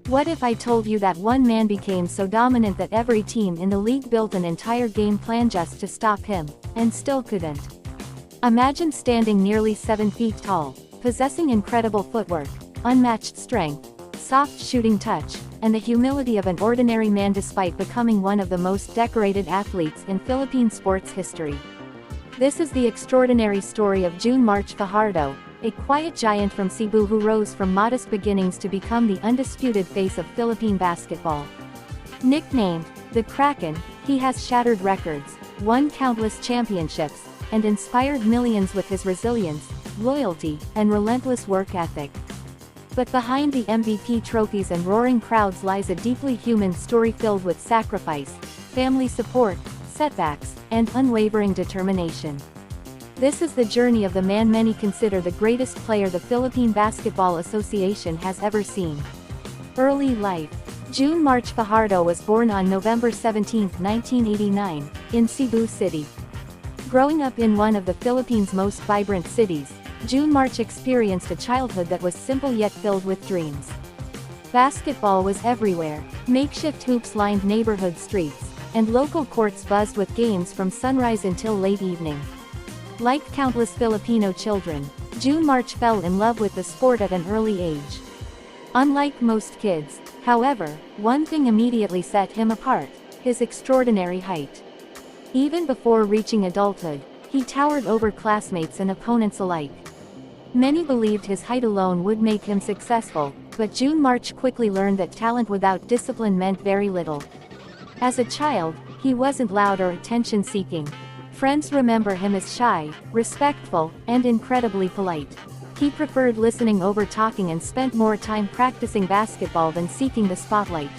What if I told you that one man became so dominant that every team in the league built an entire game plan just to stop him, and still couldn't? Imagine standing nearly 7 feet tall, possessing incredible footwork, unmatched strength, soft shooting touch, and the humility of an ordinary man despite becoming one of the most decorated athletes in Philippine sports history. This is the extraordinary story of June Mar Fajardo, a quiet giant from Cebu who rose from modest beginnings to become the undisputed face of Philippine basketball. Nicknamed the Kraken, he has shattered records, won countless championships, and inspired millions with his resilience, loyalty, and relentless work ethic. But behind the MVP trophies and roaring crowds lies a deeply human story filled with sacrifice, family support, setbacks, and unwavering determination. This is the journey of the man many consider the greatest player the Philippine Basketball Association has ever seen. Early life. June Mar Fajardo was born on November 17, 1989, in Cebu City. Growing up in one of the Philippines' most vibrant cities, June Mar experienced a childhood that was simple yet filled with dreams. Basketball was everywhere, makeshift hoops lined neighborhood streets, and local courts buzzed with games from sunrise until late evening. Like countless Filipino children, June Mar fell in love with the sport at an early age. Unlike most kids, however, one thing immediately set him apart: his extraordinary height. Even before reaching adulthood, he towered over classmates and opponents alike. Many believed his height alone would make him successful, but June Mar quickly learned that talent without discipline meant very little. As a child, he wasn't loud or attention-seeking. Friends remember him as shy, respectful, and incredibly polite. He preferred listening over talking and spent more time practicing basketball than seeking the spotlight.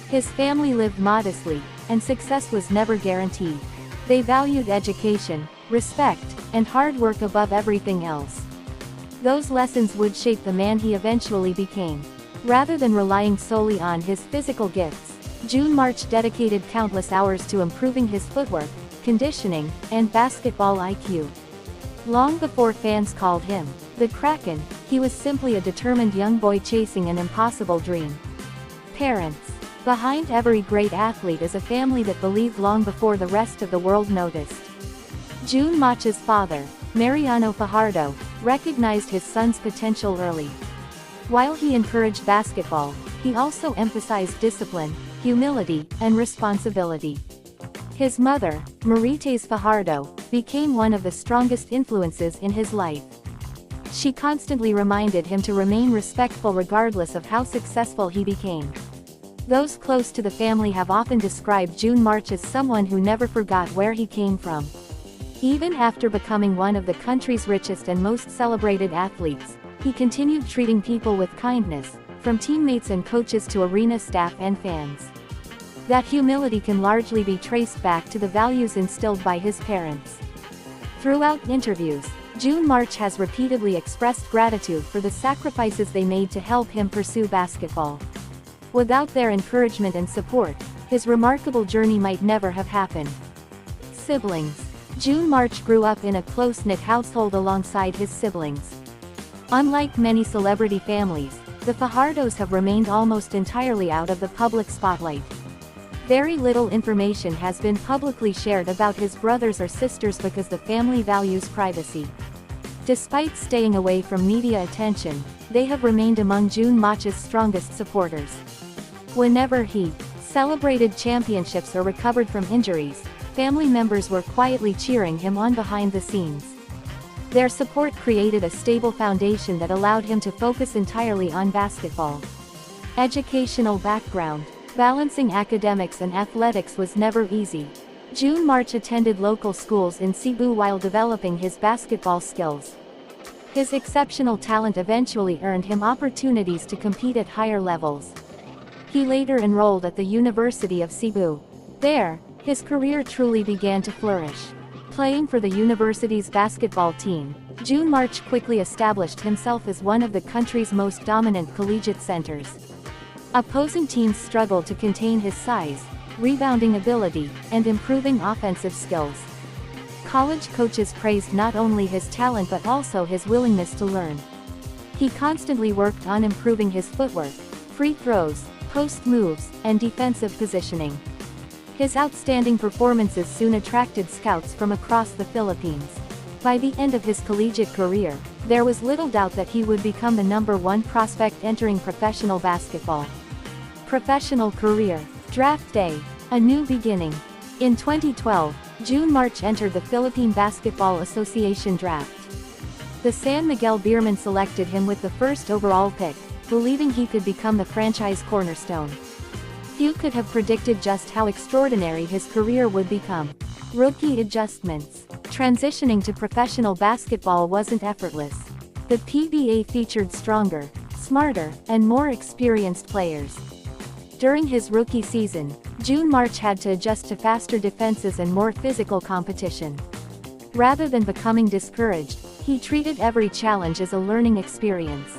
His family lived modestly, and success was never guaranteed. They valued education, respect, and hard work above everything else. Those lessons would shape the man he eventually became. Rather than relying solely on his physical gifts, June Mar dedicated countless hours to improving his footwork, conditioning, and basketball IQ. Long before fans called him the Kraken, he was simply a determined young boy chasing an impossible dream. Parents. Behind every great athlete is a family that believed long before the rest of the world noticed. June Mar's father, Mariano Fajardo, recognized his son's potential early. While he encouraged basketball, he also emphasized discipline, humility, and responsibility. His mother, Marites Fajardo, became one of the strongest influences in his life. She constantly reminded him to remain respectful regardless of how successful he became. Those close to the family have often described June Mar as someone who never forgot where he came from. Even after becoming one of the country's richest and most celebrated athletes, he continued treating people with kindness, from teammates and coaches to arena staff and fans. That humility can largely be traced back to the values instilled by his parents. Throughout interviews, June Mar has repeatedly expressed gratitude for the sacrifices they made to help him pursue basketball. Without their encouragement and support, his remarkable journey might never have happened. Siblings. June Mar grew up in a close-knit household alongside his siblings. Unlike many celebrity families, the Fajardos have remained almost entirely out of the public spotlight. Very little information has been publicly shared about his brothers or sisters because the family values privacy. Despite staying away from media attention, they have remained among June Mar's strongest supporters. Whenever he celebrated championships or recovered from injuries, family members were quietly cheering him on behind the scenes. Their support created a stable foundation that allowed him to focus entirely on basketball. Educational background. Balancing academics and athletics was never easy. June Mar attended local schools in Cebu while developing his basketball skills. His exceptional talent eventually earned him opportunities to compete at higher levels. He later enrolled at the University of Cebu. There, his career truly began to flourish. Playing for the university's basketball team, June Mar quickly established himself as one of the country's most dominant collegiate centers. Opposing teams struggled to contain his size, rebounding ability, and improving offensive skills. College coaches praised not only his talent but also his willingness to learn. He constantly worked on improving his footwork, free throws, post moves, and defensive positioning. His outstanding performances soon attracted scouts from across the Philippines. By the end of his collegiate career, there was little doubt that he would become the #1 prospect entering professional basketball. Professional career. Draft day. A new beginning. In 2012, June Mar entered the Philippine Basketball Association draft. The San Miguel Beermen selected him with the first overall pick, believing he could become the franchise cornerstone. Few could have predicted just how extraordinary his career would become. Rookie adjustments. Transitioning to professional basketball wasn't effortless. The PBA featured stronger, smarter, and more experienced players. During his rookie season, June Mar had to adjust to faster defenses and more physical competition. Rather than becoming discouraged, he treated every challenge as a learning experience.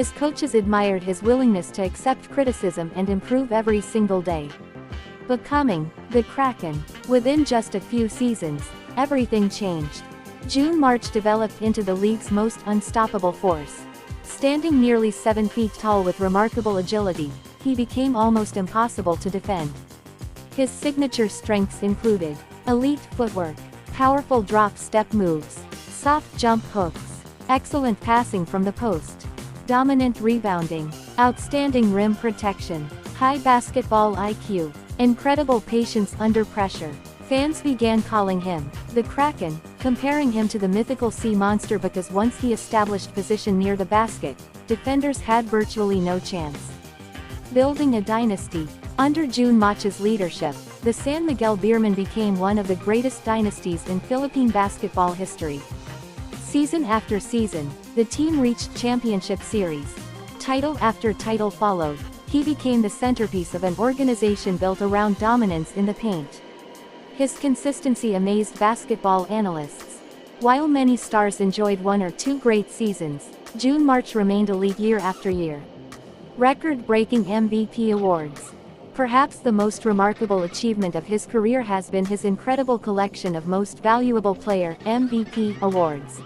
His coaches admired his willingness to accept criticism and improve every single day. Becoming the Kraken. Within just a few seasons, everything changed. June Mar developed into the league's most unstoppable force. Standing nearly 7 feet tall with remarkable agility, he became almost impossible to defend. His signature strengths included elite footwork, powerful drop-step moves, soft jump hooks, excellent passing from the post, dominant rebounding, outstanding rim protection, high basketball IQ, incredible patience under pressure. Fans began calling him the Kraken, comparing him to the mythical sea monster because once he established position near the basket, defenders had virtually no chance. Building a dynasty. Under June Mar's leadership, the San Miguel Beermen became one of the greatest dynasties in Philippine basketball history. Season after season, the team reached championship series. Title after title followed. He became the centerpiece of an organization built around dominance in the paint. His consistency amazed basketball analysts. While many stars enjoyed 1 or 2 great seasons, June Mar remained elite year after year. Record-breaking MVP awards. Perhaps the most remarkable achievement of his career has been his incredible collection of Most Valuable Player (MVP) awards.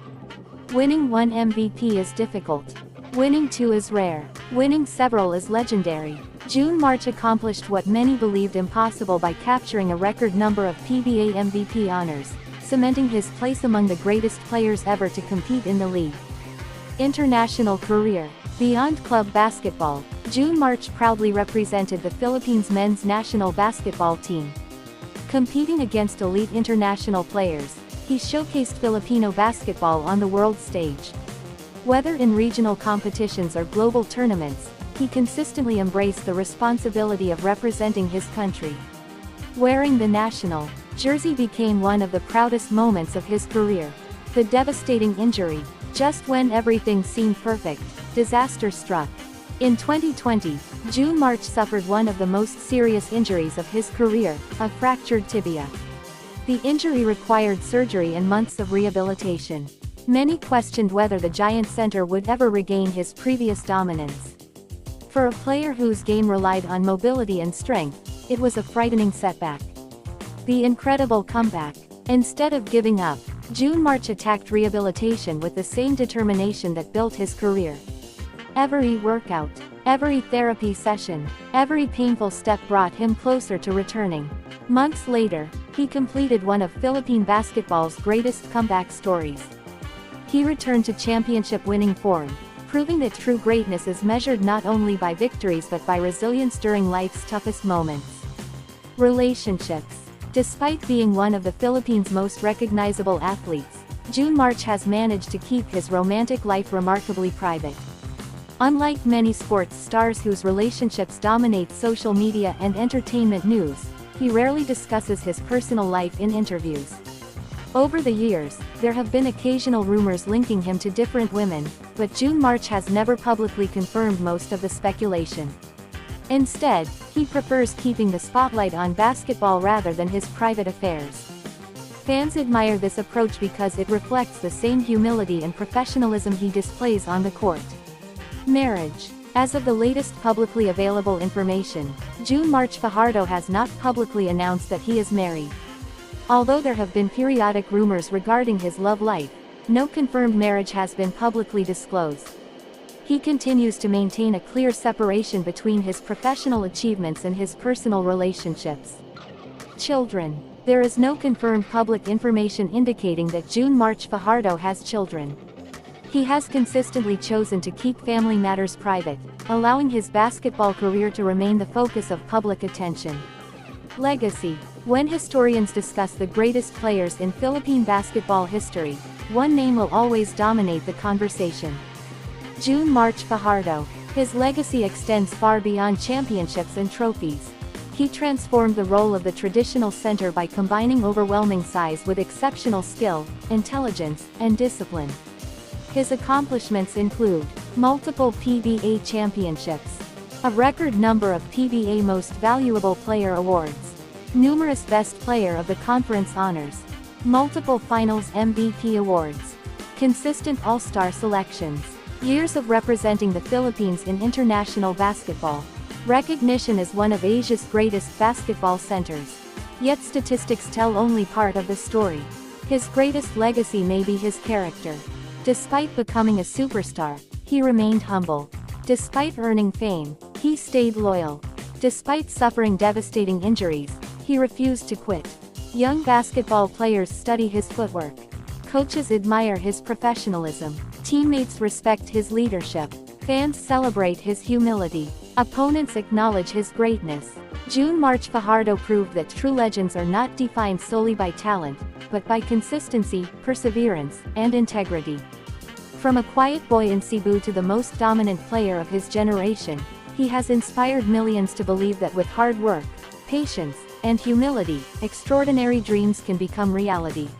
Winning 1 MVP is difficult. Winning 2 is rare. Winning several is legendary. June Mar accomplished what many believed impossible by capturing a record number of PBA MVP honors, cementing his place among the greatest players ever to compete in the league. International career. Beyond club basketball, June Mar proudly represented the Philippines men's national basketball team. Competing against elite international players, he showcased Filipino basketball on the world stage. Whether in regional competitions or global tournaments, he consistently embraced the responsibility of representing his country. Wearing the national jersey became one of the proudest moments of his career. The devastating injury. Just when everything seemed perfect, disaster struck. In 2020, June Mar suffered one of the most serious injuries of his career, a fractured tibia. The injury required surgery and months of rehabilitation. Many questioned whether the giant center would ever regain his previous dominance. For a player whose game relied on mobility and strength, it was a frightening setback. The incredible comeback. Instead of giving up, June Mar attacked rehabilitation with the same determination that built his career. Every workout, every therapy session, every painful step brought him closer to returning. Months later, he completed one of Philippine basketball's greatest comeback stories. He returned to championship-winning form, proving that true greatness is measured not only by victories but by resilience during life's toughest moments. Relationships. Despite being one of the Philippines' most recognizable athletes, June Mar has managed to keep his romantic life remarkably private. Unlike many sports stars whose relationships dominate social media and entertainment news, he rarely discusses his personal life in interviews. Over the years, there have been occasional rumors linking him to different women, but June Mar has never publicly confirmed most of the speculation. Instead, he prefers keeping the spotlight on basketball rather than his private affairs. Fans admire this approach because it reflects the same humility and professionalism he displays on the court. Marriage. As of the latest publicly available information, June Mar Fajardo has not publicly announced that he is married. Although there have been periodic rumors regarding his love life, no confirmed marriage has been publicly disclosed. He continues to maintain a clear separation between his professional achievements and his personal relationships. Children. There is no confirmed public information indicating that June Mar Fajardo has children. He has consistently chosen to keep family matters private, allowing his basketball career to remain the focus of public attention. Legacy. When historians discuss the greatest players in Philippine basketball history, one name will always dominate the conversation. June Mar Fajardo. His legacy extends far beyond championships and trophies. He transformed the role of the traditional center by combining overwhelming size with exceptional skill, intelligence, and discipline. His accomplishments include multiple PBA championships, a record number of PBA Most Valuable Player awards, numerous Best Player of the Conference honors, multiple Finals MVP awards, consistent All-Star selections, years of representing the Philippines in international basketball, recognition as one of Asia's greatest basketball centers. Yet statistics tell only part of the story. His greatest legacy may be his character. Despite becoming a superstar, he remained humble. Despite earning fame, he stayed loyal. Despite suffering devastating injuries, he refused to quit. Young basketball players study his footwork. Coaches admire his professionalism. Teammates respect his leadership. Fans celebrate his humility. Opponents acknowledge his greatness. June Mar Fajardo proved that true legends are not defined solely by talent, but by consistency, perseverance, and integrity. From a quiet boy in Cebu to the most dominant player of his generation, he has inspired millions to believe that with hard work, patience, and humility, extraordinary dreams can become reality.